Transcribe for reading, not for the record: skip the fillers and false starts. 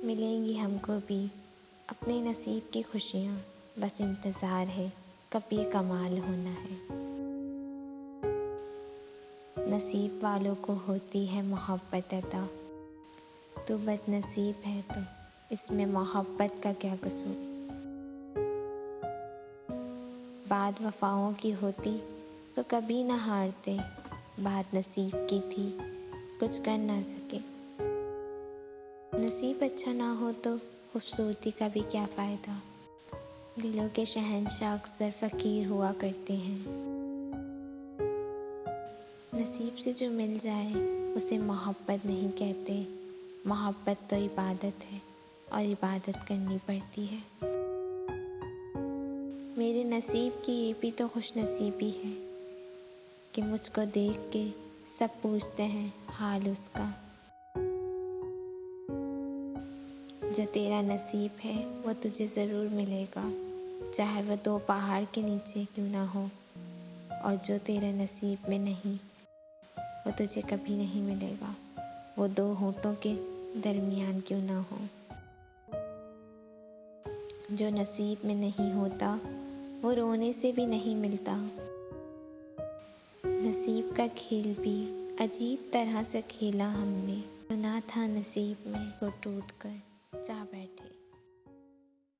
मिलेंगी हमको भी अपने नसीब की खुशियाँ, बस इंतज़ार है कब ये कमाल होना है। नसीब वालों को होती है मोहब्बत अता, तू बदनसीब है तो इसमें मोहब्बत का क्या कसूर। बात वफ़ाओं की होती तो कभी ना हारते, बात नसीब की थी कुछ कर ना सके। नसीब अच्छा ना हो तो खूबसूरती का भी क्या फ़ायदा। दिलों के शहंशाह अक्सर फ़कीर हुआ करते हैं। नसीब से जो मिल जाए उसे मोहब्बत नहीं कहते, मोहब्बत तो इबादत है और इबादत करनी पड़ती है। मेरे नसीब की ये भी तो खुशनसीबी है कि मुझको देख के सब पूछते हैं हाल उसका। जो तेरा नसीब है वो तुझे ज़रूर मिलेगा, चाहे वह 2 पहाड़ के नीचे क्यों ना हो। और जो तेरे नसीब में नहीं वो तुझे कभी नहीं मिलेगा, वो 2 होंठों के दरमियान क्यों ना हो। जो नसीब में नहीं होता वो रोने से भी नहीं मिलता। नसीब का खेल भी अजीब तरह से खेला हमने, जो ना था नसीब में तो टूट कर जा बैठे।